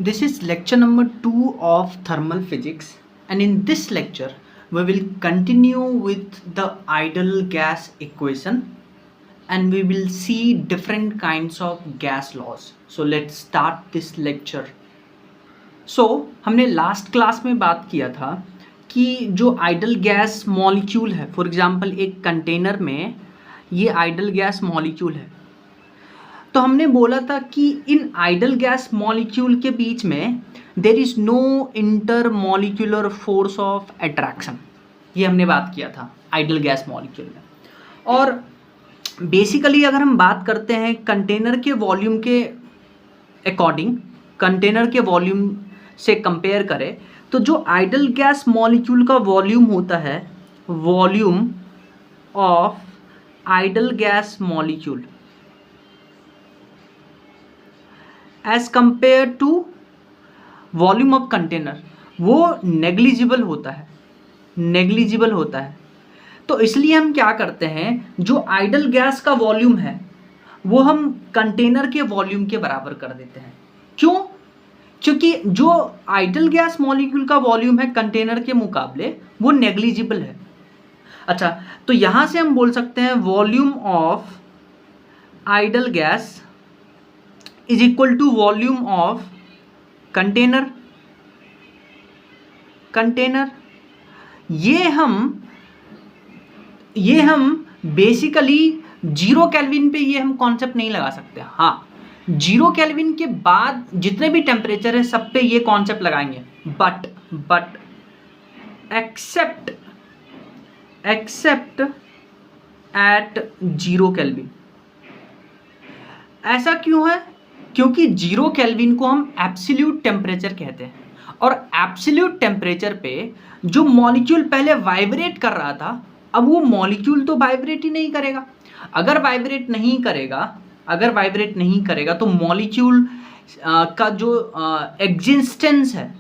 This is lecture number 2 of thermal physics, and in this lecture we will continue with the ideal gas equation and we will see different kinds of gas laws. So let's start this lecture. So हमने last class में बात किया था कि जो ideal gas molecule है, for example एक container में ये आइडल गैस मॉलिक्यूल है, तो हमने बोला था कि इन आइडल गैस मॉलिक्यूल के बीच में there is no inter molecular force of attraction. ये हमने बात किया था आइडल गैस मॉलिक्यूल में। और बेसिकली अगर हम बात करते हैं कंटेनर के वॉल्यूम के अकॉर्डिंग, कंटेनर के वॉल्यूम से कंपेयर करें तो जो आइडल गैस मॉलिक्यूल का वॉल्यूम होता है, volume of ideal gas molecule as compare to volume of container, वो नेग्लिजिबल होता है, नेग्लिजिबल होता है। तो इसलिए हम क्या करते हैं, जो आइडल गैस का वॉल्यूम है वो हम कंटेनर के वॉल्यूम के बराबर कर देते हैं। क्यों? क्योंकि जो आइडल गैस मॉलिक्यूल का वॉल्यूम है कंटेनर के मुकाबले वो नेग्लिजिबल है। अच्छा, तो यहां से हम बोल सकते हैं volume of ideal gas is equal to volume of container। ये हम बेसिकली 0 केल्विन पे ये हम कॉन्सेप्ट नहीं लगा सकते। हाँ, 0 केल्विन के बाद जितने भी टेम्परेचर है सब पे ये कॉन्सेप्ट लगाएंगे, बट एक्सेप्ट एट 0 केल्विन। ऐसा क्यों है? क्योंकि 0 केल्विन को हम एब्सोल्यूट टेम्परेचर कहते हैं, और एब्सोल्यूट टेम्परेचर पे जो मॉलिक्यूल पहले वाइब्रेट कर रहा था, अब वो मॉलिक्यूल तो वाइब्रेट ही नहीं करेगा। अगर वाइब्रेट नहीं करेगा तो मॉलिक्यूल का जो एग्जिस्टेंस है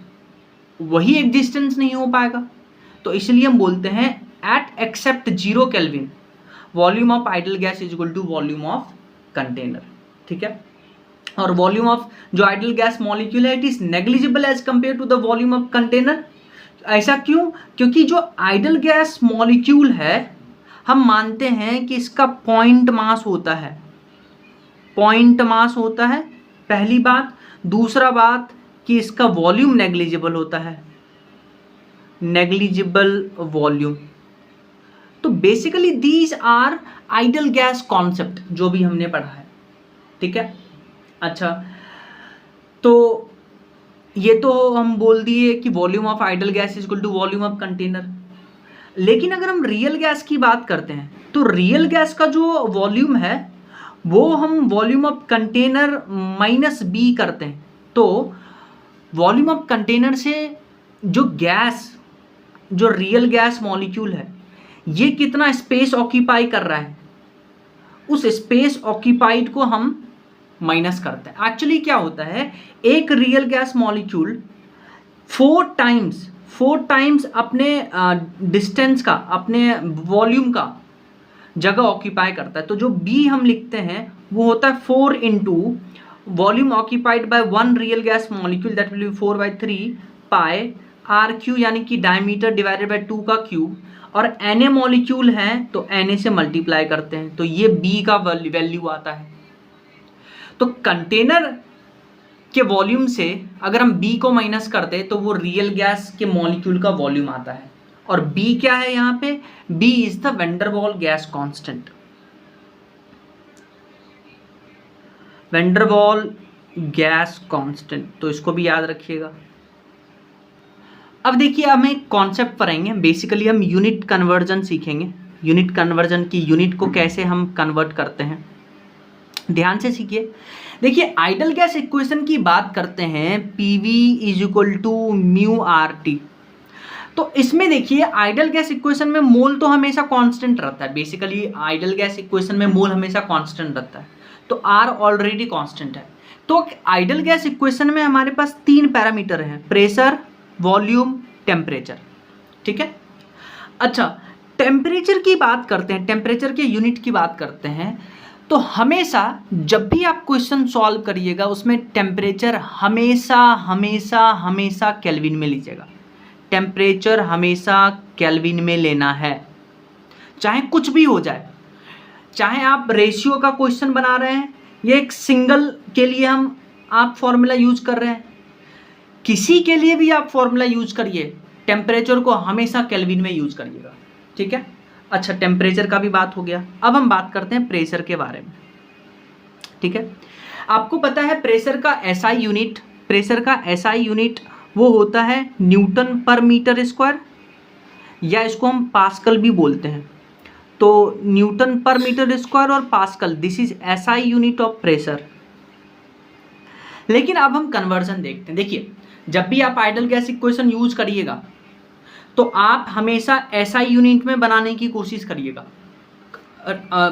वही एग्जिस्टेंस नहीं हो पाएगा। तो इसलिए हम बोलते हैं at except 0 kelvin volume of ideal gas is equal to volume of container. ठीक है, और वॉल्यूम ऑफ जो आइडल गैस मॉलिक्यूल है it is negligible as compare to the volume of container. ऐसा क्यों? क्योंकि जो आइडल गैस मॉलिक्यूल है हम मानते हैं कि इसका पॉइंट मास होता है, पहली बात। दूसरा बात कि इसका वॉल्यूम नेग्लिजिबल होता है, नेग्लिजिबल वॉल्यूम। तो basically these are ideal gas concept जो भी हमने पढ़ा है। ठीक है, अच्छा, तो ये तो हम बोल दिए कि volume of ideal gas is equal to volume of container. लेकिन अगर हम रियल गैस की बात करते हैं तो रियल गैस का जो वॉल्यूम है वो हम volume of container minus b करते हैं। तो वॉल्यूम ऑफ कंटेनर से जो रियल गैस मॉलिक्यूल है ये कितना स्पेस ऑक्यूपाई कर रहा है, उस स्पेस ऑक्यूपाइड को हम माइनस करते हैं। एक्चुअली क्या होता है, एक रियल गैस मॉलिक्यूल 4 टाइम्स अपने डिस्टेंस का, अपने वॉल्यूम का जगह ऑक्यूपाई करता है। तो जो बी हम लिखते हैं वो होता है 4 into volume occupied by 1 real gas molecule, that will be 4/3 pi r cube, यानी कि डायमीटर डिवाइडेड बाय 2 का क्यूब। और Na मॉलिक्यूल है तो Na से मल्टीप्लाई करते हैं, तो ये B का वैल्यू आता है। तो कंटेनर के वॉल्यूम से अगर हम B को माइनस कर दें तो वो रियल गैस के मॉलिक्यूल का वॉल्यूम आता है। और B क्या है यहाँ पे? B is the van der वाल गैस कांस्टेंट, वैन डर वाल गैस कांस्टेंट। तो इसको भी याद रखिएगा। अब देखिए, हम एक कॉन्सेप्ट पढ़ेंगे। बेसिकली हम यूनिट कन्वर्जन सीखेंगे, यूनिट कन्वर्जन की यूनिट को कैसे हम कन्वर्ट करते हैं। ध्यान से सीखिए। देखिए, आइडल गैस इक्वेशन की बात करते हैं, PV is equal to mu RT। तो इसमें देखिए आइडल गैस इक्वेशन में मोल तो हमेशा कांस्टेंट रहता है। बेसिकली आइडल गैस इक्वेशन में मोल हमेशा कांस्टेंट रहता है, तो R ऑलरेडी कांस्टेंट है। तो आइडल गैस इक्वेशन में हमारे पास 3 पैरामीटर हैं, प्रेशर, वॉल्यूम, टेम्परेचर। ठीक है, अच्छा, टेम्परेचर की बात करते हैं, टेम्परेचर के यूनिट की बात करते हैं। तो हमेशा जब भी आप क्वेश्चन सॉल्व करिएगा उसमें टेम्परेचर हमेशा हमेशा हमेशा केल्विन में लीजिएगा। टेम्परेचर हमेशा केल्विन में लेना है, चाहे कुछ भी हो जाए। चाहे आप रेशियो का क्वेश्चन बना रहे हैं, ये एक सिंगल के लिए आप फॉर्मूला यूज कर रहे हैं, किसी के लिए भी आप फॉर्मूला यूज करिए, टेम्परेचर को हमेशा केल्विन में यूज करिएगा। ठीक है, अच्छा टेम्परेचर का भी बात हो गया। अब हम बात करते हैं प्रेशर के बारे में। ठीक है, आपको पता है प्रेशर का एसआई यूनिट, प्रेशर का एसआई यूनिट वो होता है न्यूटन पर मीटर स्क्वायर, या इसको हम पास्कल भी बोलते हैं। तो न्यूटन पर मीटर स्क्वायर और pascal, this is SI unit of pressure. लेकिन अब हम कन्वर्जन देखते हैं। देखिए, जब भी आप आइडल गैस इक्वेशन यूज करिएगा तो आप हमेशा एसआई यूनिट में बनाने की कोशिश करिएगा।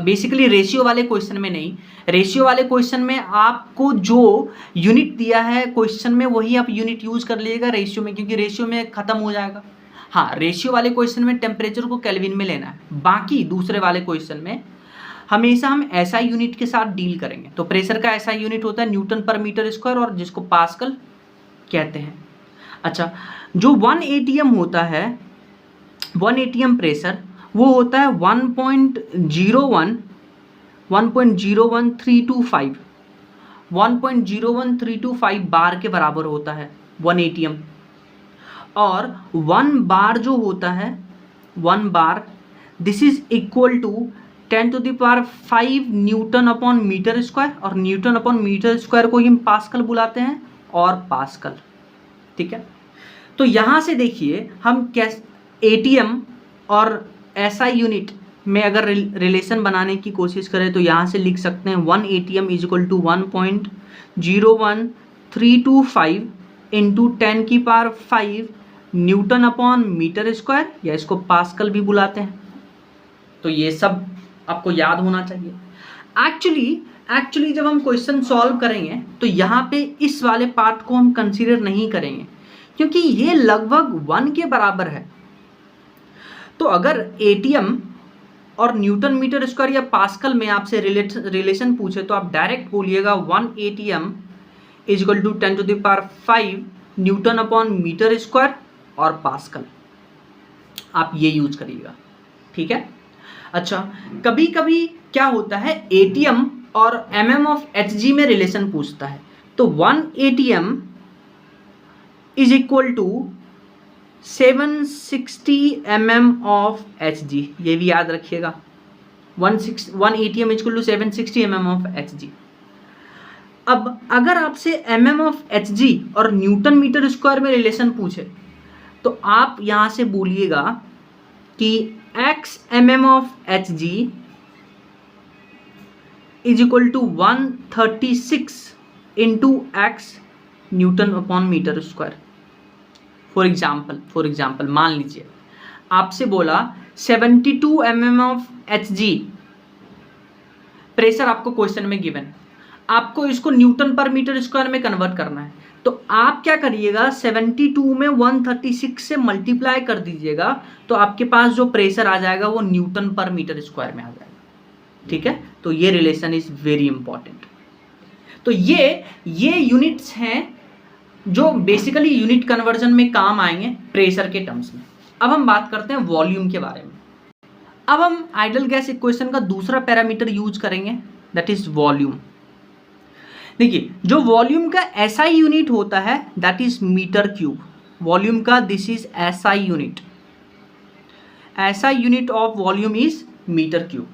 बेसिकली रेशियो वाले क्वेश्चन में नहीं, रेशियो वाले क्वेश्चन में आपको जो यूनिट दिया है क्वेश्चन में वही आप यूनिट यूज कर लीजिएगा रेशियो में, क्योंकि रेशियो में खत्म हो जाएगा। हाँ, रेशियो वाले क्वेश्चन में टेम्परेचर को केल्विन में लेना है, बाकी दूसरे वाले क्वेश्चन में हमेशा हम एसआई यूनिट के साथ डील करेंगे। तो प्रेशर का एसआई यूनिट होता है न्यूटन पर मीटर स्क्वायर, और जिसको पास्कल कहते हैं। अच्छा, जो 1 atm होता है, 1 atm प्रेशर, वो होता है 1.01325 1.01325 बार के बराबर होता है 1 atm। और 1 बार जो होता है, 1 bar, this is equal to 10⁵ newton upon metre square, और न्यूटन अपॉन मीटर स्क्वायर को ही हम पास्कल बुलाते हैं, और पास्कल। ठीक है, तो यहाँ से देखिए हम एटीएम और एसआई यूनिट में अगर रिलेशन बनाने की कोशिश करें तो यहाँ से लिख सकते हैं 1 atm is equal to 1.01325 into 10⁵ newton upon metre square, या इसको पास्कल भी बुलाते हैं। तो ये सब आपको याद होना चाहिए। एक्चुअली जब हम क्वेश्चन सॉल्व करेंगे तो यहाँ पे इस वाले पार्ट को हम कंसीडर नहीं करेंगे, क्योंकि ये लगभग 1 के बराबर है। तो अगर एटीएम और न्यूटन मीटर स्क्वायर या पास्कल में आपसे रिलेशन पूछे तो आप डायरेक्ट बोलिएगा 1 atm is equal to 10⁵ newton upon metre square और पास्कल, आप ये यूज करिएगा। ठीक है, अच्छा कभी कभी क्या होता है, एटीएम और mm ऑफ hg में रिलेशन पूछता है, तो 1 atm is equal to 760 mm of hg, ये भी याद रखिएगा। 1 atm is equal to 760 mm of hg। अब अगर आपसे mm ऑफ hg और न्यूटन मीटर स्क्वायर में रिलेशन पूछे तो आप यहाँ से बोलिएगा कि x mm of hg is equal to 136 into x newton upon metre square. For example मान लीजिए आपसे बोला 72 mm ऑफ hg प्रेशर आपको क्वेश्चन में गिवन है, आपको इसको न्यूटन पर मीटर स्क्वायर में कन्वर्ट करना है। तो आप क्या करिएगा, 72 में 136 से मल्टीप्लाई कर दीजिएगा, तो आपके पास जो प्रेशर आ जाएगा वो न्यूटन पर मीटर स्क्वायर में आ जाएगा। ठीक है, तो ये रिलेशन इज वेरी इंपॉर्टेंट। तो ये यूनिट्स हैं जो बेसिकली यूनिट कन्वर्जन में काम आएंगे प्रेशर के टर्म्स में। अब हम बात करते हैं वॉल्यूम के बारे में। अब हम आइडल गैस इक्वेशन का दूसरा पैरामीटर यूज करेंगे, दैट इज वॉल्यूम। देखिए, जो वॉल्यूम का एसआई यूनिट होता है that is metre cube. Volume का this is SI unit, SI unit of volume is metre cube.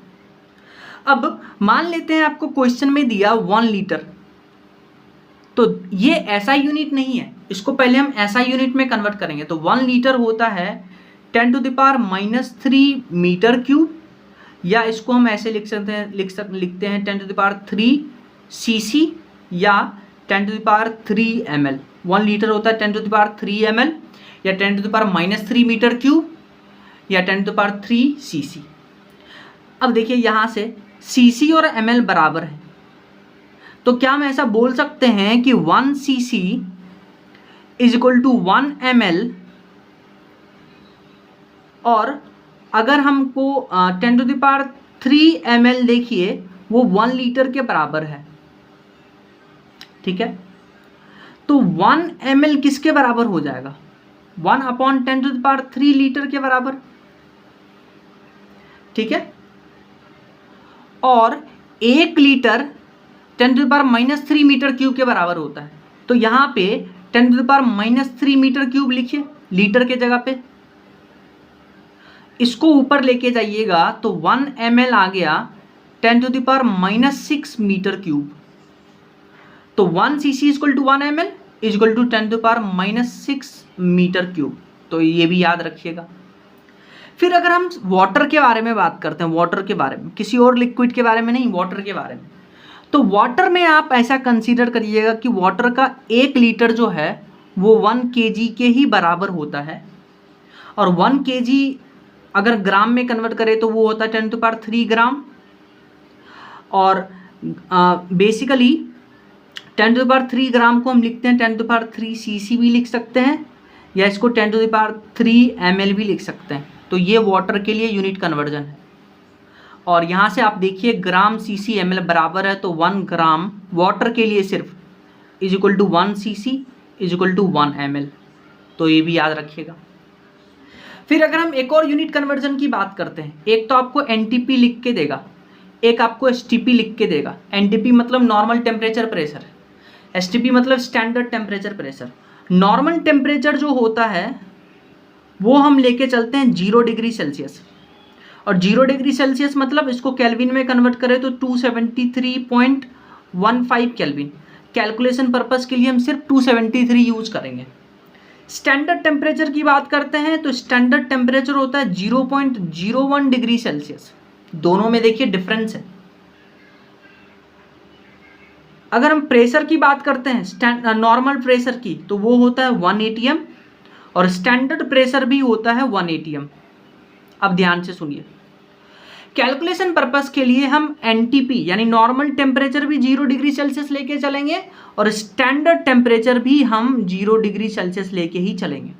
अब मान लेते हैं आपको क्वेश्चन में दिया 1 लीटर, तो ये एसआई यूनिट नहीं है, इसको पहले हम एसआई यूनिट में कन्वर्ट करेंगे। तो 1 लीटर होता है 10⁻³ मीटर क्यूब, या इसको हम ऐसे लिखते हैं 10⁻³ cc या 10⁻³ ml। 1 लीटर होता है 10⁻³ ml या 10⁻³ मीटर क्यूब या 10⁻³ cc। अब देखिए यहाँ से cc और ml बराबर है, तो क्या हम ऐसा बोल सकते हैं कि 1 cc is equal to 1 ml, और अगर हमको 10⁻³ ml देखिए वो 1 लीटर के बराबर है, ठीक है। तो 1 ml किसके बराबर हो जाएगा? 1/10³ लीटर के बराबर, ठीक है। और 1 लीटर 10⁻³ मीटर क्यूब के बराबर होता है। तो यहाँ पे 10⁻³ मीटर क्यूब लिखिए लीटर के जगह पे, इसको ऊपर लेके जाइएगा तो 1 ml आ गया 10⁻⁻6 मीटर क्यूब। तो 1 cc = 1 ml = 10⁻⁻6 मीटर क्यूब। तो ये भी याद रखिएगा। फिर अगर हम वाटर के बारे में बात करते हैं, वाटर के बारे में, किसी और लिक्विड के बारे में नहीं, वाटर के बारे में, तो वाटर में आप ऐसा कंसीडर करिएगा कि वाटर का 1 लीटर जो है वो 1 kg के ही बराबर होता है। और 1 kg अगर ग्राम में कन्वर्ट करें तो वो होता है 10⁻³ ग्राम। और बेसिकली 10⁻³ ग्राम को हम लिखते हैं 10⁻³ cc भी लिख सकते हैं, या इसको 10⁻³ ml भी लिख सकते हैं। तो ये वाटर के लिए यूनिट कन्वर्जन है। और यहाँ से आप देखिए ग्राम cc ml बराबर है, तो 1 ग्राम वाटर के लिए सिर्फ = 1 cc = 1 ml। तो ये भी याद रखिएगा। फिर अगर हम एक और यूनिट कन्वर्जन की बात करते हैं, एक तो आपको NTP लिख के देगा, एक आपको STP लिख के देगा। NTP मतलब नॉर्मल टेम्परेचर प्रेशर, STP मतलब standard temperature pressure. Normal temperature जो होता है वो हम लेके चलते हैं 0 डिग्री सेल्सियस, और 0 डिग्री सेल्सियस मतलब इसको केल्विन में कन्वर्ट करें तो 273.15 केल्विन। कैलकुलेशन पर्पस के लिए हम सिर्फ 273 यूज करेंगे। स्टैंडर्ड टेम्परेचर की बात करते हैं तो स्टैंडर्ड टेम्परेचर होता है 0.01 डिग्री सेल्सियस। दोनों में देखिए डिफरेंस है। अगर हम प्रेशर की बात करते हैं, नॉर्मल प्रेशर की, तो वो होता है 1 atm, और स्टैंडर्ड प्रेशर भी होता है 1 atm। अब ध्यान से सुनिए, कैलकुलेशन पर्पस के लिए हम NTP यानी नॉर्मल टेम्परेचर भी 0 डिग्री सेल्सियस लेके चलेंगे, और स्टैंडर्ड टेम्परेचर भी हम 0 डिग्री सेल्सियस लेके ही चलेंगे।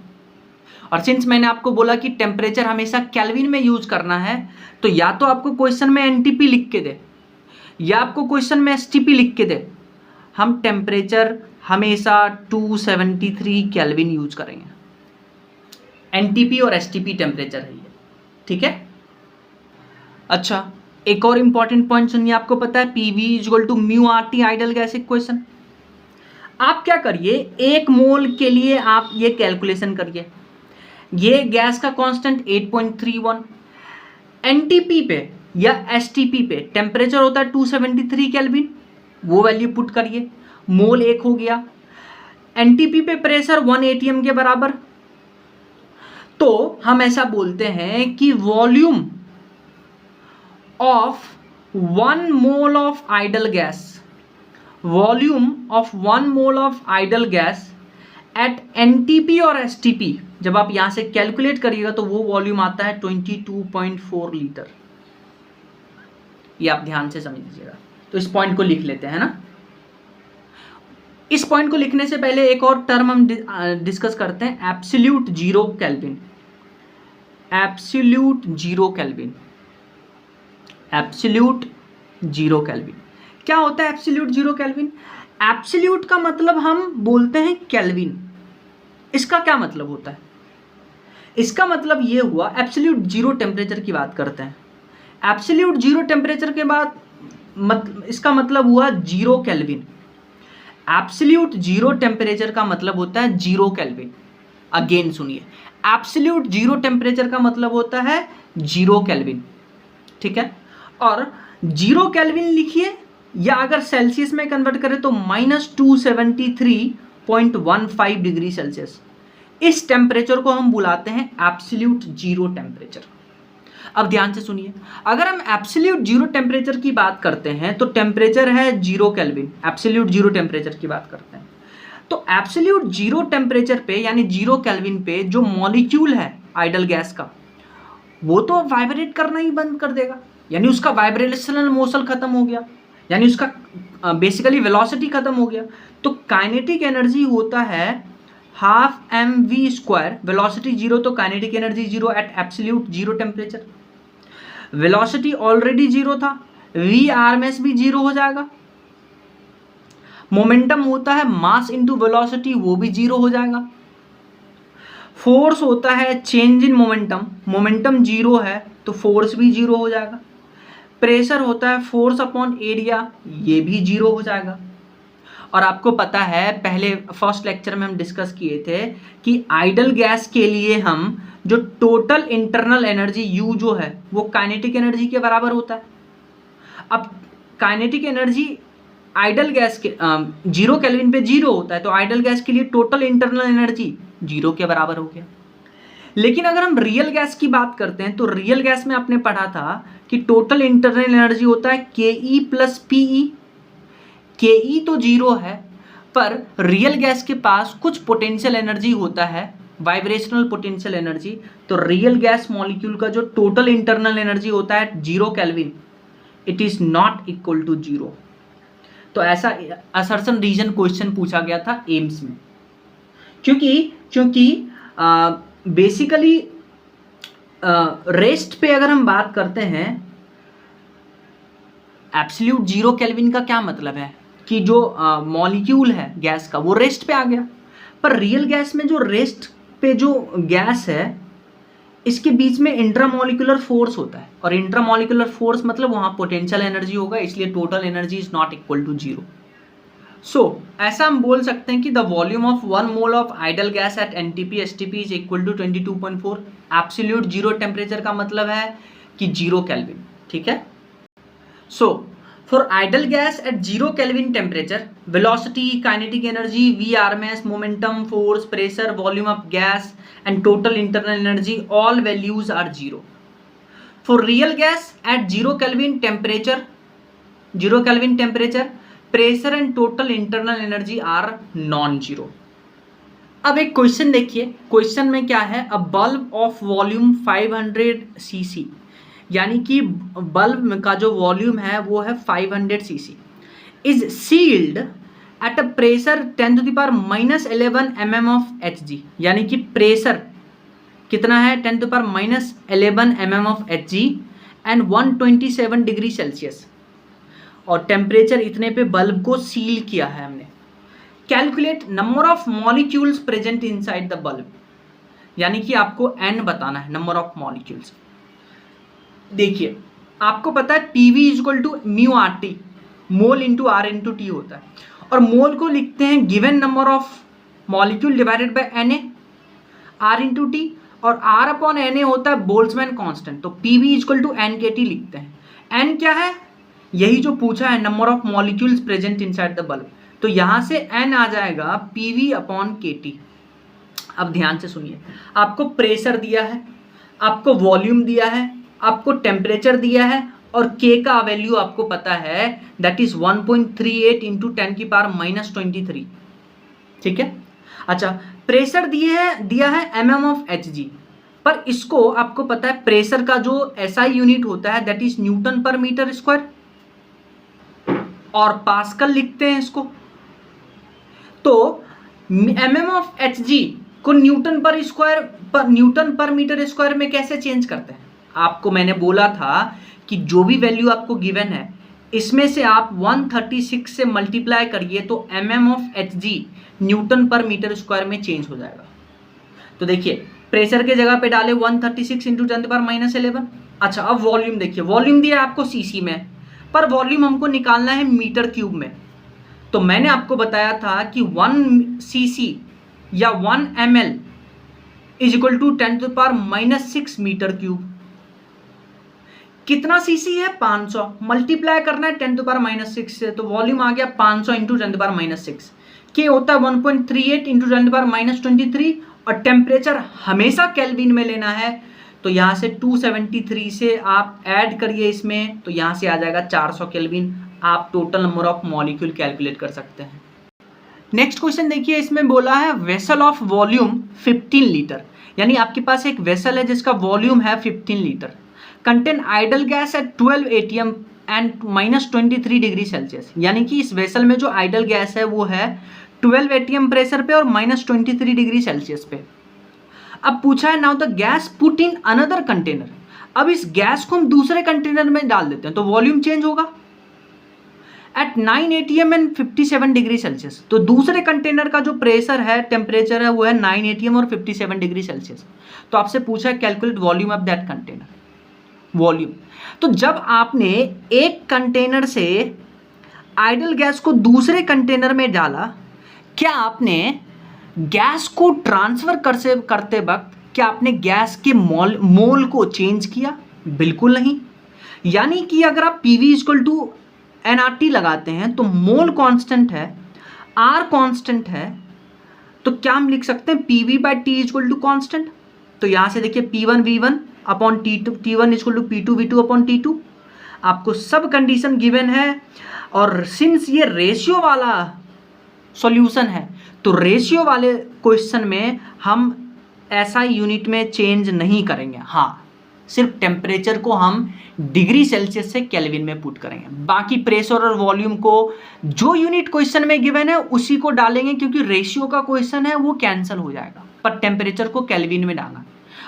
और सिंस मैंने आपको बोला कि टेम्परेचर हमेशा केल्विन में यूज करना है, तो या तो आपको क्वेश्चन में NTP लिख के दे या आपको क्वेश्चन में STP लिख के दे, हम टेम्परेचर हमेशा 273 केल्विन यूज करेंगे। NTP और STP टेम्परेचर है ये, ठीक है। अच्छा, एक और इंपॉर्टेंट पॉइंट सुनिए। आपको पता है PV = μRT idol gas equation. आप क्या करिए, 1 मोल के लिए आप ये कैलकुलेशन करिए। ये गैस का कांस्टेंट 8.31, NTP पे या STP पे टेम्परेचर होता है 273 केल्विन, वो वैल्यू पुट करिए, मोल 1 हो गया। NTP पे प्रेशर 1 atm के बराबर। तो हम ऐसा बोलते हैं कि volume of 1 mole of ideal gas, volume of 1 mole of ideal gas eight NTP और STP, जब आप यहां से कैलकुलेट करिएगा तो वो वॉल्यूम आता है 22.4 लीटर। ये आप ध्यान से समझ लीजिएगा। तो इस पॉइंट को लिख लेते हैं ना। इस पॉइंट को लिखने से पहले एक और टर्म हम डिस्कस करते हैं, absolute 0 kelvin. Absolute 0 kelvin, absolute 0 kelvin क्या होता है? एब्सोल्यूट 0 केल्विन, एब्सोल्यूट का मतलब हम बोलते हैं केल्विन। इसका क्या मतलब होता है? इसका मतलब ये हुआ, एब्सोल्यूट 0 टेम्परेचर की बात करते हैं। एब्सोल्यूट 0 टेम्परेचर के बाद इसका मतलब हुआ 0 केल्विन। एब्सोल्यूट 0 टेम्परेचर का मतलब होता है 0 केल्विन। अगेन सुनिए, एब्सोल्यूट 0 टेम्परेचर का मतलब होता है 0 केल्विन, ठीक है। और 0 केल्विन लिखिए, या अगर सेल्सियस में कन्वर्ट करें तो -273.15 डिग्री सेल्सियस। इस टेम्परेचर को हम बुलाते हैं एब्सोल्यूट 0 टेम्परेचर। अब ध्यान से सुनिए, अगर हम एब्सोल्यूट 0 टेम्परेचर की बात करते हैं तो टेम्परेचर है 0 केल्विन। एब्सोल्यूट 0 टेम्परेचर की बात करते हैं तो एब्सोल्यूट 0 टेम्परेचर पे यानी 0 केल्विन पे जो मॉलिक्यूल है आइडल गैस का, वो तो वाइब्रेट करना ही बंद कर देगा, यानी उसका वाइब्रेशनल मोशन खत्म हो गया, यानी उसका बेसिकली वेलोसिटी खत्म हो गया। तो काइनेटिक एनर्जी होता है ½ mv²। वेलोसिटी 0 तो kinetic energy 0 at absolute 0 temperature. Velocity already 0 था, वी आर एम एस भी जीरो हो जाएगा। मोमेंटम होता है मास इंटू वेलोसिटी, वो भी जीरो हो जाएगा। फोर्स होता है change in momentum, momentum zero है तो फोर्स भी जीरो हो जाएगा। प्रेशर होता है फोर्स अपॉन एरिया, ये भी जीरो हो जाएगा। और आपको पता है पहले फर्स्ट लेक्चर में हम डिस्कस किए थे कि आइडल गैस के लिए हम जो टोटल इंटरनल एनर्जी यू जो है वो काइनेटिक एनर्जी के बराबर होता है। अब काइनेटिक एनर्जी आइडल गैस के 0 केल्विन पे जीरो होता है, तो आइडल गैस के लिए टोटल इंटरनल एनर्जी जीरो के बराबर हो गया। लेकिन अगर हम रियल गैस की बात करते हैं तो रियल गैस में आपने पढ़ा था कि टोटल इंटरनल एनर्जी होता है के प्लस पीई। के तो जीरो है, पर रियल गैस के पास कुछ पोटेंशियल एनर्जी होता है, वाइब्रेशनल पोटेंशियल एनर्जी। तो रियल गैस मॉलिक्यूल का जो टोटल इंटरनल एनर्जी होता है 0 kelvin, it is not equal to zero. तो ऐसा असर्शन रीजन क्वेश्चन पूछा गया था एम्स में, क्योंकि बेसिकली रेस्ट पे अगर हम बात करते हैं, एब्सोल्यूट 0 केल्विन का क्या मतलब है कि जो मॉलिक्यूल है गैस का वो रेस्ट पे आ गया। पर रियल गैस में जो रेस्ट पे जो गैस है इसके बीच में इंट्रामोलिकुलर फोर्स होता है, और इंट्रामोलिकुलर फोर्स मतलब वहाँ पोटेंशियल एनर्जी होगा, इसलिए total energy is not equal to zero. So ऐसा हम बोल सकते हैं कि the volume of 1 mole of ideal gas at NTP STP is equal to 22.4। Absolute zero temperature का मतलब है कि 0 केल्विन, ठीक है। So for ideal gas at 0 kelvin temperature, velocity, kinetic energy, VRMS, momentum, force, pressure, volume of gas and total internal energy, all values are 0. For real gas at 0 Kelvin temperature, pressure and total internal energy are non-zero. अब एक question देखिए, question में क्या है, अ bulb of volume 500 cc, यानी कि bulb का जो वॉल्यूम है वो है 500 cc, is sealed at a pressure 10⁻⁻11 mm of Hg, यानी कि प्रेशर कितना है 10⁻⁻11 mm of Hg and 127 degree celsius, और टेम्परेचर इतने पे बल्ब को सील किया है हमने। Calculate number of molecules present inside the bulb, यानी कि आपको n बताना है, नंबर ऑफ मॉलिक्यूल्स। देखिए आपको पता है PV equal to mu RT, mole into R into T होता है, और मोल को लिखते हैं given number of molecule divided by Na, R into T, और R अपॉन Na होता है बोल्ट्जमैन कांस्टेंट, तो PV इक्वल टू NKT लिखते हैं। N क्या है, यही जो पूछा है, number of molecules present inside the bulb, तो यहाँ से N आ जाएगा PV अपॉन KT। अब ध्यान से सुनिए, आपको प्रेशर दिया है, आपको वॉल्यूम दिया है, आपको टेम्परेचर दिया है, और K का वैल्यू आपको पता है, दैट इज 1.38 इंटू 10⁻⁻23, ठीक है। अच्छा, प्रेशर दिया है mm ऑफ Hg, पर इसको आपको पता है प्रेशर का जो SI यूनिट होता है दैट इज न्यूटन पर मीटर स्क्वायर, और पास्कल लिखते हैं इसको। तो mm ऑफ Hg को न्यूटन पर मीटर स्क्वायर में कैसे चेंज करते हैं? आपको मैंने बोला था कि जो भी वैल्यू आपको गिवन है इसमें से आप 136 से मल्टीप्लाई करिए तो mm ऑफ Hg न्यूटन पर मीटर स्क्वायर में चेंज हो जाएगा। तो देखिए प्रेशर के जगह पे डाले 136 इंटू 10⁻11। अच्छा, अब वॉल्यूम देखिए, वॉल्यूम दिया है आपको cc में, पर वॉल्यूम हमको निकालना है मीटर क्यूब में। तो मैंने आपको बताया था कि 1 cc या 1 ml is equal to 10⁻⁻6 metre cube. कितना सीसी है 500, मल्टीप्लाई करना है 10⁻⁻6 से, तो वॉल्यूम आ गया 500 इंटू 10⁻⁻6। के होता है 1.38 इंटू 10⁻⁻23, और टेम्परेचर हमेशा केल्विन में लेना है, तो यहाँ से 273 से आप ऐड करिए इसमें, तो यहाँ से आ जाएगा 400 केल्विन। आप total number of molecule calculate कर सकते हैं। नेक्स्ट क्वेश्चन देखिए, इसमें बोला है वेसल ऑफ वॉल्यूम 15 लीटर, यानी आपके पास एक वेसल है जिसका वॉल्यूम है 15 litre, contain idol gas eight 12 atm and -23 degree celsius, यानी कि इस वेसल में जो आइडल गैस है वो है 12 atm प्रेशर पे और -23 डिग्री सेल्सियस पे। अब पूछा है now the gas put in another container, अब इस गैस को हम दूसरे कंटेनर में डाल देते हैं तो वॉल्यूम चेंज होगा at 9 atm and 57 degree celsius. तो दूसरे कंटेनर का जो प्रेशर है, टेम्परेचर है, वो है 9 atm और 57 डिग्री सेल्सियस। तो आपसे पूछा है calculate volume of that container, volume. तो जब आपने एक कंटेनर से आइडल गैस को दूसरे कंटेनर में डाला, क्या आपने गैस को ट्रांसफर करते वक्त क्या आपने गैस के मोल को चेंज किया? बिल्कुल नहीं। यानी कि अगर आप PV इक्वल टू nRT लगाते हैं तो मोल कांस्टेंट है, R कांस्टेंट है, तो क्या हम लिख सकते हैं PV by T equal to constant. तो यहाँ से देखिए P1 V1 upon T1 equal to P2 V2 upon T2। आपको सब कंडीशन गिवन है, और सिंस ये रेशियो वाला सॉल्यूशन है तो रेशियो वाले क्वेश्चन में हम SI यूनिट में चेंज नहीं करेंगे। हाँ, सिर्फ टेम्परेचर को हम डिग्री सेल्सियस से केल्विन में पुट करेंगे, बाकी प्रेशर और वॉल्यूम को जो यूनिट क्वेश्चन में गिवन है उसी को डालेंगे, क्योंकि रेशियो का क्वेश्चन है वो कैंसिल हो जाएगा, पर टेम्परेचर को केल्विन में डालना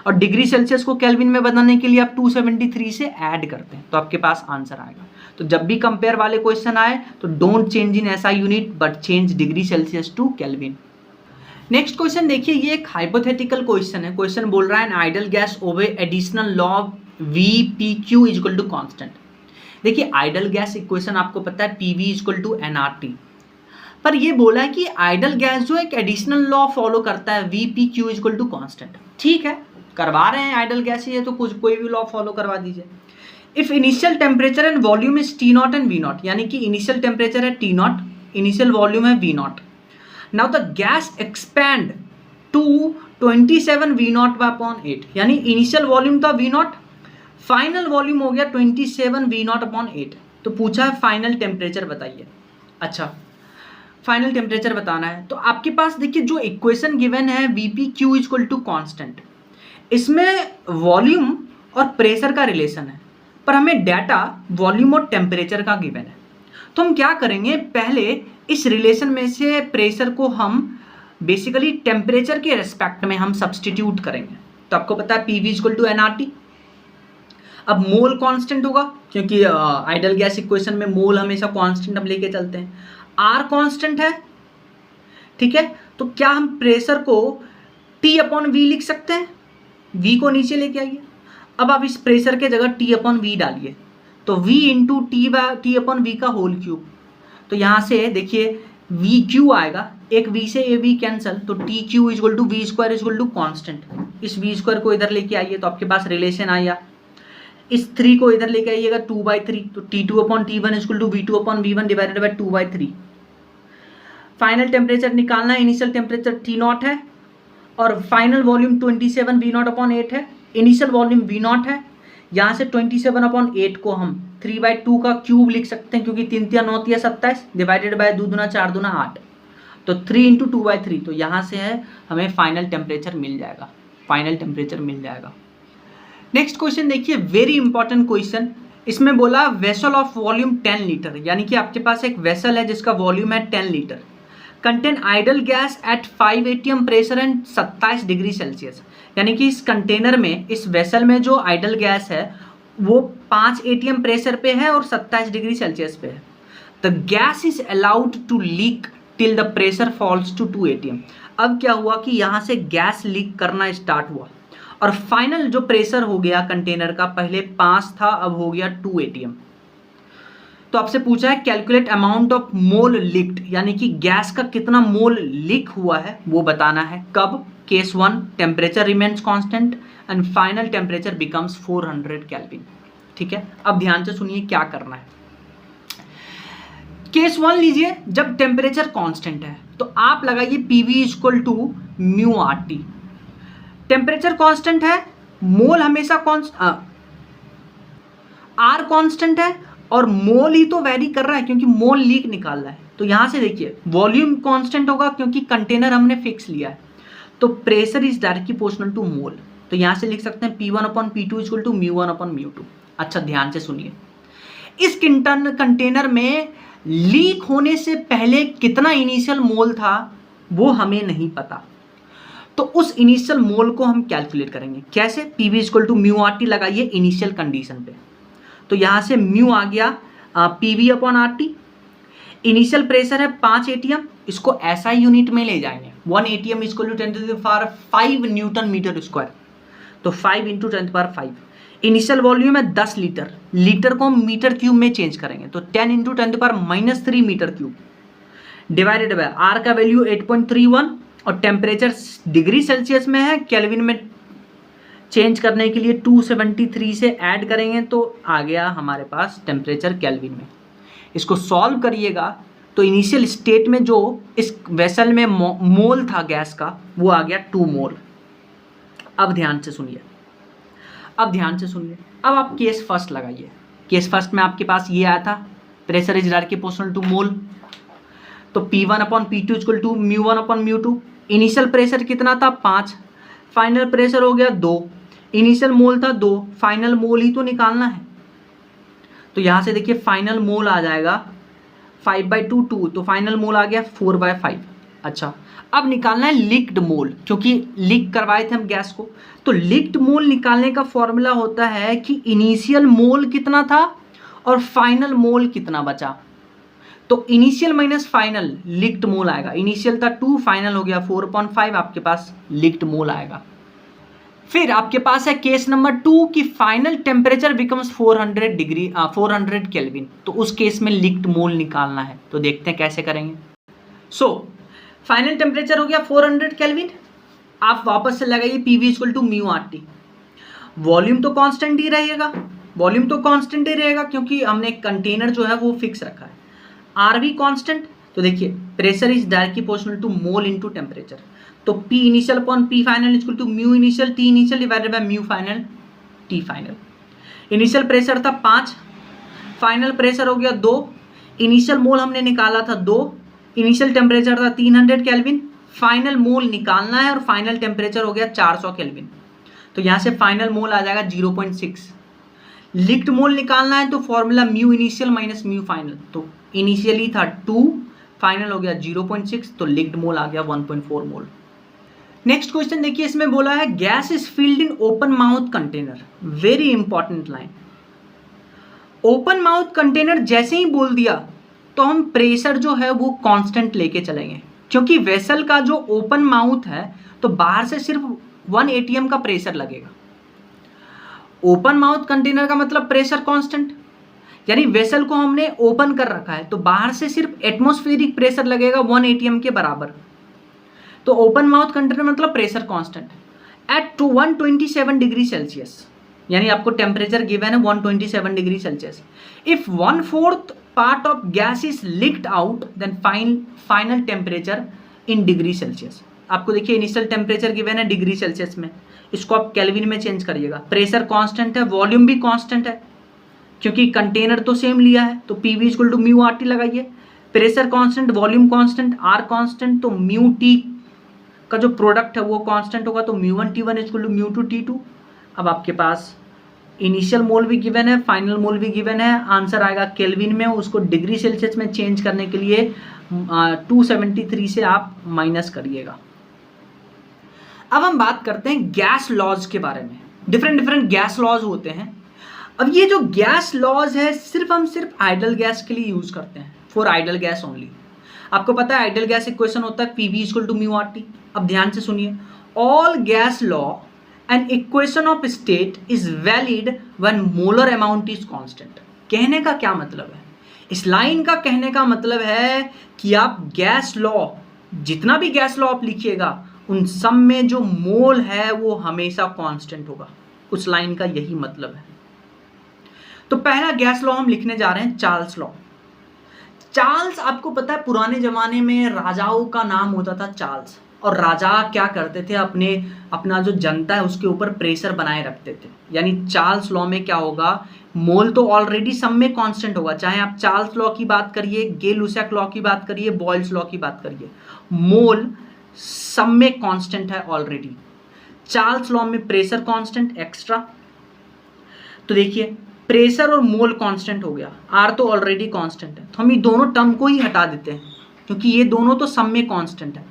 और डिग्री सेल्सियस को केल्विन में बदलने के लिए आप 273 से ऐड करते हैं तो आपके पास आंसर आएगा। तो जब भी कंपेयर वाले क्वेश्चन आए तो don't change in SI unit but change degree celsius to kelvin. Next question देखिए, ये एक हाइपोथेटिकल क्वेश्चन है। क्वेश्चन बोल रहा है an ideal gas obey additional law VPQ equal to constant. देखिए आइडल गैस इक्वेशन आपको पता है PV इक्वल टू nRT, पर ये बोला है कि आइडल गैस जो एक एडिशनल लॉ फॉलो करता है VPQ इक्वल टू कांस्टेंट। ठीक है, करवा रहे हैं आइडल गैस ही है तो कोई भी लॉ फॉलो करवा दीजिए। If initial temperature and volume is T0 and V0, यानी कि इनिशियल टेम्परेचर है T0, इनिशियल वॉल्यूम है V0। Now the gas expand to 27 V0 upon 8, यानी इनिशियल वॉल्यूम था V0, फाइनल वॉल्यूम हो गया 27 V0 अपॉन 8। तो पूछा है फाइनल टेम्परेचर बताइए। अच्छा, फाइनल टेम्परेचर बताना है तो आपके पास देखिए जो इक्वेशन गिवन है VPQ इक्वल टू कांस्टेंट, इसमें वॉल्यूम और प्रेशर का रिलेशन है, पर हमें डाटा वॉल्यूम और टेम्परेचर का गिवन है। तो हम क्या करेंगे, पहले इस रिलेशन में से प्रेशर को हम बेसिकली टेम्परेचर के रेस्पेक्ट में हम सब्सटीट्यूट करेंगे। तो आपको पता है PV इक्वल टू nRT। अब मोल कांस्टेंट होगा, क्योंकि आइडल गैस इक्वेशन में मोल हमेशा कांस्टेंट हम लेके चलते हैं। R कांस्टेंट है, ठीक है। तो क्या हम प्रेशर को T अपॉन V लिख सकते हैं? V को नीचे लेके आइए। अब आप इस प्रेशर के जगह T अपॉन V डालिए, तो V into T upon V का होल क्यूब। तो यहाँ से देखिए VQ आएगा, एक V से A V कैंसल, तो TQ equal to V square equal to constant. इस V स्क्वायर को इधर लेके आइए तो आपके पास रिलेशन आया। इस 3 को इधर लेके आइएगा 2/3, तो T2 upon T1 equal to V2 upon V1 divided by 2/3। Final temperature निकालना है, इनिशियल टेम्परेचर T0 है और फाइनल वॉल्यूम 27 V0 अपॉन 8 है। इनिशियल वॉल्यूम V0 है, यहाँ से 27 अपॉन 8 को हम 3/2 का क्यूब लिख सकते हैं, क्योंकि 3 × 9 = 27 डिवाइडेड बाय 2 × 4 × 8, तो 3 × 2/3। तो यहाँ से है हमें फाइनल टेम्परेचर मिल जाएगा, फाइनल टेम्परेचर मिल जाएगा। नेक्स्ट क्वेश्चन देखिए, वेरी इंपॉर्टेंट क्वेश्चन। इसमें बोला वेसल ऑफ वॉल्यूम 10 लीटर, यानी कि आपके पास एक वेसल है जिसका वॉल्यूम है 10 litre, contain idol gas eight 5 atm pressure and 27 degree celsius. यानी कि इस कंटेनर में, इस वेसल में जो आइडल गैस है वो 5 atm प्रेशर पे है और 27 डिग्री सेल्सियस पे है। The gas is allowed to leak till the pressure falls to 2 atm। अब क्या हुआ कि यहाँ से गैस लीक करना स्टार्ट हुआ और फाइनल जो प्रेशर हो गया कंटेनर का, पहले 5 था अब हो गया 2 atm। तो आपसे पूछा है calculate amount of mole leaked, यानी कि गैस का कितना मोल लीक हुआ है वो बताना है। कब? Case 1 temperature remains constant and final temperature becomes 400 kelvin. ठीक है, अब ध्यान से सुनिए क्या करना है। केस 1 लीजिए, जब टेम्परेचर कांस्टेंट है तो आप लगाइए PV equal to μRT। Temperature constant है, मोल हमेशा R कांस्टेंट है और मोल ही तो वैरी कर रहा है क्योंकि मोल लीक निकाल रहा है। तो यहां से देखिए वॉल्यूम कांस्टेंट होगा क्योंकि कंटेनर हमने फिक्स लिया है, तो pressure is directly proportional to mole. तो यहां से लिख सकते हैं P1 upon P2 equal to μ1 upon μ2। अच्छा ध्यान से सुनिए, इस कंटेनर में लीक होने से पहले कितना इनिशियल मोल था वो हमें नहीं पता, तो उस इनिशियल मोल को हम कैलकुलेट करेंगे। कैसे? PV equal to mu R T लगाइए इनिशियल कंडीशन पे। तो यहाँ से म्यू आ गया PV upon R T. Initial pressure है 5 एटीएम, इसको एसआई यूनिट में ले जाएंगे। 1 ATM equal to 10⁵ newton metre square, तो 5 इंटू 10⁵। इनिशियल वॉल्यूम है 10 लीटर, लीटर को हम मीटर क्यूब में चेंज करेंगे, तो 10 into 10⁻³ metre cube divided by R का वैल्यू 8.31 और टेम्परेचर डिग्री सेल्सियस में है, केल्विन में चेंज करने के लिए 273 से ऐड करेंगे तो आ गया हमारे पास टेम्परेचर केल्विन में। इसको सॉल्व करिएगा तो इनिशियल स्टेट में जो इस वेसल में मोल था गैस का वो आ गया 2 मोल। अब ध्यान से सुनिए, अब आप केस फर्स्ट लगाइए। केस फर्स्ट में आपके पास ये आया था pressure is directly proportional to mole, तो P1 upon P2 equal to μ1 upon μ2। Initial pressure कितना था 5, फाइनल प्रेशर हो गया 2, इनिशियल मोल था 2, फाइनल मोल ही तो निकालना है। तो यहाँ से देखिए फाइनल मोल आ जाएगा 5/2 2, तो फाइनल मोल आ गया 4/5। अच्छा, अब निकालना है लिक्ड मोल, क्योंकि लीक करवाए थे हम गैस को। तो लिक्ड मोल निकालने का फॉर्मूला होता है कि इनिशियल मोल कितना था और फाइनल मोल कितना बचा। तो इनिशियल माइनस फाइनल लिक्ड मोल आएगा। इनिशियल था 2, फाइनल हो गया 4/5, आपके पास लिक्ड मोल आएगा। फिर आपके पास है केस नंबर 2 कि फाइनल टेम्परेचर बिकम्स 400 केल्विन, तो उस केस में लिक्ड मोल निकालना है। तो देखते हैं कैसे करेंगे। फाइनल टेम्परेचर हो गया 400 केल्विन, आप वापस से लगाइए PV equal to mu R T. Volume तो कांस्टेंट ही रहेगा, क्योंकि हमने कंटेनर जो है वो फिक्स रखा है। आर भी कांस्टेंट, तो देखिए pressure is directly proportional to mole into temperature, तो P initial upon P final equal to mu initial T initial divided by mu final T final. Initial pressure था 5, फाइनल प्रेशर हो गया 2, initial मोल हमने निकाला था 2, initial temperature था 300 kelvin, final मोल निकालना है और फाइनल टेम्परेचर हो गया 400 केल्विन। तो यहाँ से फाइनल मोल आ जाएगा 0.6। लिक्ड मोल निकालना है तो formula mu initial minus mu final, तो इनिशियली था 2, फाइनल हो गया 0.6, तो लिक्ड मोल आ गया 1.4 मोल। नेक्स्ट क्वेश्चन देखिए, इसमें बोला है gas is filled in open mouth container. Very important line, open mouth container जैसे ही बोल दिया तो हम प्रेशर जो है वो कांस्टेंट लेके चलेंगे, क्योंकि वेसल का जो ओपन माउथ है तो बाहर से सिर्फ 1 एटीएम का प्रेशर लगेगा। ओपन माउथ कंटेनर का मतलब प्रेशर कांस्टेंट, यानी वेसल को हमने ओपन कर रखा है तो बाहर से सिर्फ एटमॉस्फेरिक प्रेशर लगेगा 1 एटीएम के बराबर। तो ओपन माउथ कंटेनर मतलब pressure constant at 127 degree celsius, यानी आपको टेम्परेचर गिवन है 127 degree celsius. If 1/4 part of gas is leaked out then final temperature in degree celsius. आपको देखिए इनिशियल टेम्परेचर गिवन है डिग्री सेल्सियस में, इसको आप केल्विन में चेंज करिएगा। प्रेशर कांस्टेंट है, वॉल्यूम भी कांस्टेंट है, क्योंकि कंटेनर तो सेम लिया है, तो PV equal to mu R T लगाइए। Pressure constant, volume constant, R constant, तो म्यू टी का जो प्रोडक्ट है वो कांस्टेंट होगा, तो म्यू1 T1 इक्वल टू म्यू2 T2। अब आपके पास इनिशियल मोल भी गिवन है, फाइनल मोल भी गिवन है, आंसर आएगा केल्विन में, उसको डिग्री सेल्सियस में चेंज करने के लिए 273 से आप माइनस करिएगा। अब हम बात करते हैं गैस लॉज के बारे में। डिफरेंट गैस लॉज होते हैं। अब ये जो गैस लॉज है हम सिर्फ आइडल गैस के लिए यूज करते हैं, फॉर आइडल गैस ओनली। आपको पता है आइडल गैस इक्वेशन होता है PV equal to mu R T. अब ध्यान से सुनिए, all gas law and equation of state is valid when molar amount is constant. कहने का क्या मतलब है? इस लाइन का कहने का मतलब है कि आप गैस लॉ, जितना भी गैस लॉ आप लिखिएगा उन सब में जो मोल है वो हमेशा कांस्टेंट होगा। उस लाइन का यही मतलब है। तो पहला गैस लॉ हम लिखने जा रहे हैं चार्ल्स लॉ। चार्ल्स, आपको पता है पुराने जमाने में राजाओं का नाम होता था चार्ल्स, और राजा क्या करते थे, अपना जो जनता है उसके ऊपर प्रेशर बनाए रखते थे। यानी चार्ल्स लॉ में क्या होगा, मोल तो ऑलरेडी सब में कांस्टेंट होगा, चाहे आप चार्ल्स लॉ की बात करिए, गे-लुसाक लॉ की बात करिए, बॉयल्स लॉ की बात करिए, मोल सब में कांस्टेंट है ऑलरेडी। चार्ल्स लॉ में प्रेशर कांस्टेंट एक्स्ट्रा, तो देखिए प्रेशर और मोल कांस्टेंट हो गया, आर तो ऑलरेडी कांस्टेंट है, तो हम ये दोनों टर्म को ही हटा देते हैं क्योंकि ये दोनों तो सब में कांस्टेंट है।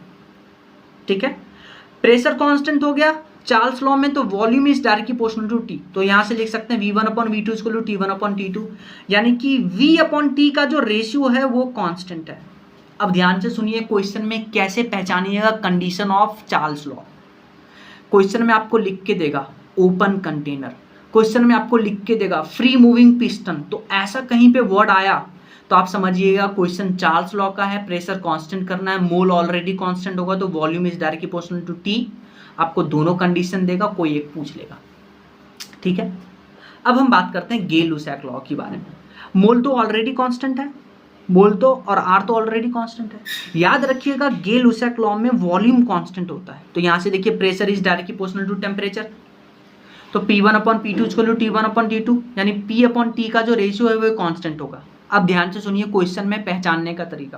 ठीक है, प्रेशर कांस्टेंट हो गया चार्ल्स लॉ में, तो volume is directly proportional to T, तो यहां से लिख सकते हैं V1/V2 इक्वल टू T1/T2, यानी कि V/T का जो रेशियो है वो कांस्टेंट है। अब ध्यान से सुनिए क्वेश्चन में कैसे पहचानिएगा condition of Charles law. Question में आपको लिख के देगा ओपन कंटेनर, क्वेश्चन में आपको लिख के देगा फ्री मूविंग पिस्टन, तो ऐसा कहीं पे वर्ड आया तो आप समझिएगा क्वेश्चन चार्ल्स लॉ का है, प्रेशर कांस्टेंट करना है, मोल ऑलरेडी कांस्टेंट होगा तो volume is directly proportional to T. आपको दोनों कंडीशन देगा, कोई एक पूछ लेगा, ठीक है। अब हम बात करते हैं गे-लुसाक लॉ के बारे में। मोल तो ऑलरेडी कांस्टेंट है, मोल तो और आर तो ऑलरेडी कांस्टेंट है। याद रखिएगा गे-लुसाक लॉ में वॉल्यूम कांस्टेंट होता है, तो यहां से देखिए pressure is directly proportional to temperature, तो P1/P2 इक्वल टू T1/T2, यानी P/T का जो रेशियो है वो कांस्टेंट होगा। अब ध्यान से सुनिए क्वेश्चन में पहचानने का तरीका।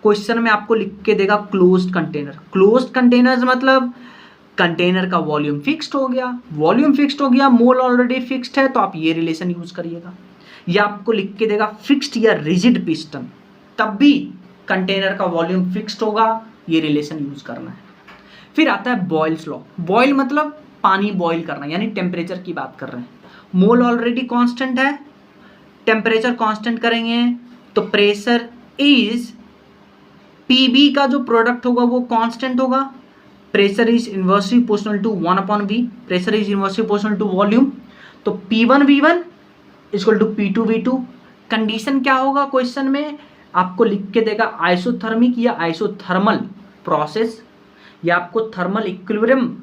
क्वेश्चन में आपको लिख के देगा क्लोज्ड कंटेनर, क्लोज्ड कंटेनर्स मतलब कंटेनर का वॉल्यूम फिक्स्ड हो गया, वॉल्यूम फिक्स्ड हो गया, मोल ऑलरेडी फिक्स्ड है, तो आप ये रिलेशन यूज करिएगा। या आपको लिख के देगा फिक्स्ड या रिजिड पिस्टन, तब भी कंटेनर का वॉल्यूम फिक्स्ड होगा, ये रिलेशन यूज करना है। फिर आता है बॉयल्स लॉ। बॉयल मतलब पानी बॉयल करना, यानी टेम्परेचर की बात कर रहे हैं। मोल ऑलरेडी कांस्टेंट है, टेम्परेचर कांस्टेंट करेंगे तो प्रेशर इज पीबी का जो प्रोडक्ट होगा वो कांस्टेंट होगा, pressure is inversely proportional to 1/V, pressure is inversely proportional to volume, तो P1V1 equal to P2V2। Condition क्या होगा क्वेश्चन में, आपको लिख के देगा आइसोथर्मिक या आइसोथर्मल प्रोसेस, या आपको थर्मल इक्विलिब्रियम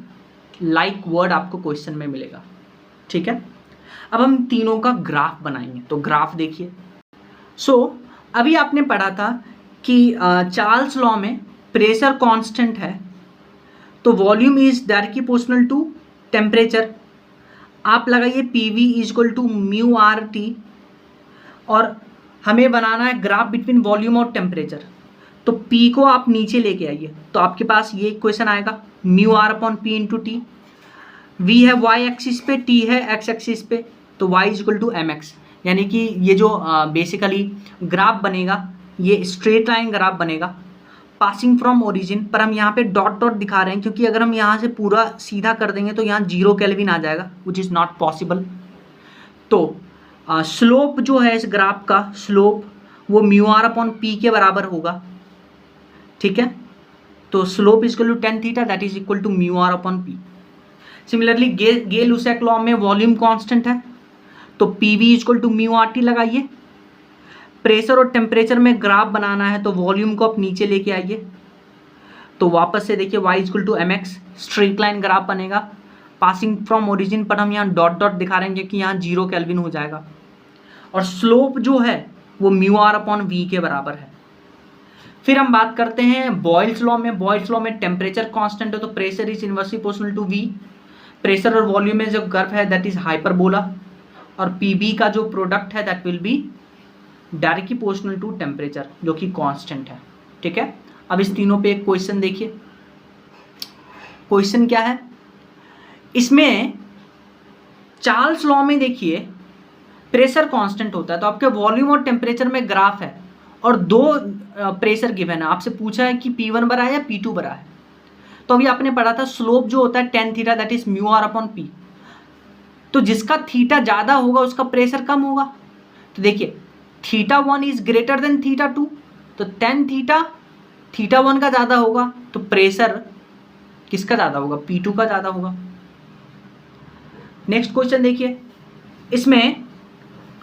लाइक वर्ड आपको क्वेश्चन में मिलेगा, ठीक है। अब हम तीनों का ग्राफ बनाएंगे, तो ग्राफ देखिए। अभी आपने पढ़ा था कि चार्ल्स लॉ में प्रेशर कांस्टेंट है तो volume is directly proportional to temperature. आप लगाइए PV इक्वल टू μRT, और हमें बनाना है ग्राफ बिटवीन वॉल्यूम और टेम्परेचर, तो P को आप नीचे लेके आइए, तो आपके पास ये इक्वेशन आएगा μR/P इंटू टी। V है y एक्सिस पे, T है x एक्सिस पे, तो y इक्वल टू mx, यानी कि ये जो बेसिकली ग्राफ बनेगा ये स्ट्रेट लाइन ग्राफ बनेगा पासिंग फ्रॉम ओरिजिन, पर हम यहाँ पे डॉट डॉट दिखा रहे हैं क्योंकि अगर हम यहाँ से पूरा सीधा कर देंगे तो यहाँ 0 केल्विन आ जाएगा, विच इज़ नॉट पॉसिबल। तो स्लोप जो है इस ग्राफ का स्लोप वो μR/P के बराबर होगा, ठीक है। तो slope is equal to tan theta, that is equal to μR/P। Similarly Gay Lussac law में वॉल्यूम कांस्टेंट है, तो PV इक्वल टू μRT लगाइए। प्रेशर और टेम्परेचर में ग्राफ बनाना है तो वॉल्यूम को आप नीचे लेके आइए, तो वापस से देखिए y equal to mx, straight line graph बनेगा पासिंग फ्रॉम ओरिजिन, पर हम यहाँ डॉट डॉट दिखा रहे हैं क्योंकि यहाँ 0 केल्विन हो जाएगा, और स्लोप जो है वो μR/V के बराबर है। फिर हम बात करते हैं बॉयल्स लॉ में। बॉयल्स लॉ में टेम्परेचर कांस्टेंट है तो pressure is inversely proportional to V, pressure और वॉल्यूम में जो कर्व है दैट इज हाइपरबोला, और PB का जो प्रोडक्ट है that will be directly proportional to temperature जो कि कांस्टेंट है, ठीक है। अब इस तीनों पे एक क्वेश्चन देखिए। क्वेश्चन क्या है इसमें, चार्ल्स लॉ में देखिए प्रेशर कांस्टेंट होता है, तो आपके वॉल्यूम और टेम्परेचर में ग्राफ है और दो प्रेशर गिवन है, आपसे पूछा है कि P1 बड़ा है या P2 बड़ा है। तो अभी आपने पढ़ा था स्लोप जो होता है tan theta that is μR/P, तो जिसका थीटा ज़्यादा होगा उसका प्रेशर कम होगा। तो देखिए θ1 इज ग्रेटर देन θ2, तो tan थीटा θ1 का ज़्यादा होगा तो प्रेशर किसका ज़्यादा होगा, P2 का ज़्यादा होगा। नेक्स्ट क्वेश्चन देखिए, इसमें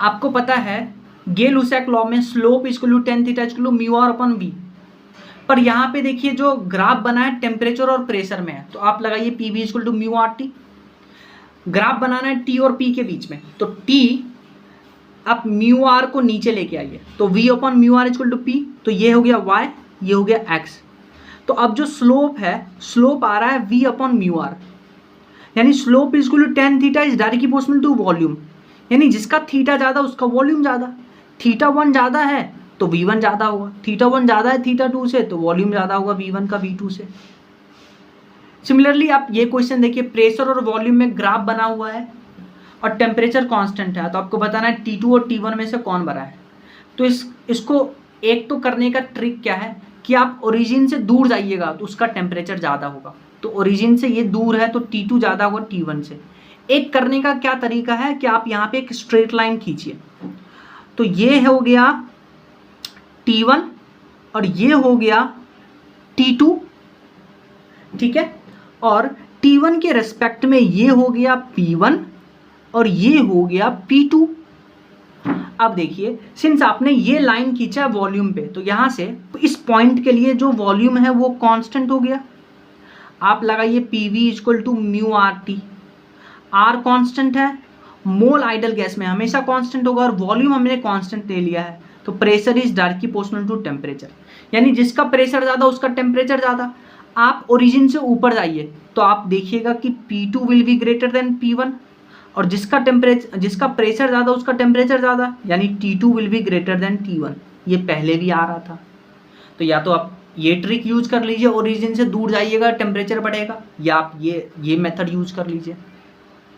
आपको पता है गे-लुसाक लॉ में slope equal to tan theta equal to μR/V, पर यहाँ पे देखिए जो ग्राफ बना है टेम्परेचर और प्रेशर में है, तो आप लगाइए PV equal to μRT। Graph बनाना है T और P के बीच में, तो T आप μR को नीचे लेके आइए, तो V/μR इक्वल टू P, तो ये हो गया y, ये हो गया x। तो अब जो स्लोप है, स्लोप आ रहा है V/μR, यानी slope is equal to tan theta is directly proportional to volume, यानी जिसका थीटा ज़्यादा उसका वॉल्यूम ज़्यादा। θ1 ज़्यादा है तो V1 ज़्यादा होगा, θ1 ज़्यादा है θ2 से तो वॉल्यूम ज़्यादा होगा V1 का V2 से। सिमिलरली आप ये क्वेश्चन देखिए, प्रेशर और वॉल्यूम में ग्राफ बना हुआ है और टेम्परेचर कांस्टेंट है, तो आपको बताना है T2 और T1 में से कौन बड़ा है। तो इसको एक तो करने का ट्रिक क्या है कि आप ओरिजिन से दूर जाइएगा तो उसका टेम्परेचर ज़्यादा होगा, तो ओरिजिन से ये दूर है तो T2 ज़्यादा होगा T1 से। एक करने का क्या तरीका है कि आप यहाँ पे एक स्ट्रेट लाइन खींचिए, तो ये हो गया T1 और ये हो गया T2, ठीक है, और T1 के रेस्पेक्ट में ये हो गया P1 और ये हो गया P2। अब देखिए, सिंस आपने ये लाइन खींचा वॉल्यूम पे, तो यहाँ से इस पॉइंट के लिए जो वॉल्यूम है वो कांस्टेंट हो गया। आप लगाइए PV equal to mu RT, R constant है, मोल आइडल गैस में हमेशा कांस्टेंट होगा, और वॉल्यूम हमने कांस्टेंट ले लिया है, तो pressure is directly proportional to temperature, यानी जिसका प्रेशर ज़्यादा उसका टेम्परेचर ज़्यादा। आप ओरिजिन से ऊपर जाइए तो आप देखिएगा कि P2 will be greater than P1, और जिसका प्रेशर ज़्यादा उसका टेम्परेचर ज़्यादा, यानी T2 will be greater than T1। ये पहले भी आ रहा था, तो या तो आप ये ट्रिक यूज कर लीजिए, ओरिजिन से दूर जाइएगा टेम्परेचर बढ़ेगा, या आप ये मेथड यूज कर लीजिए।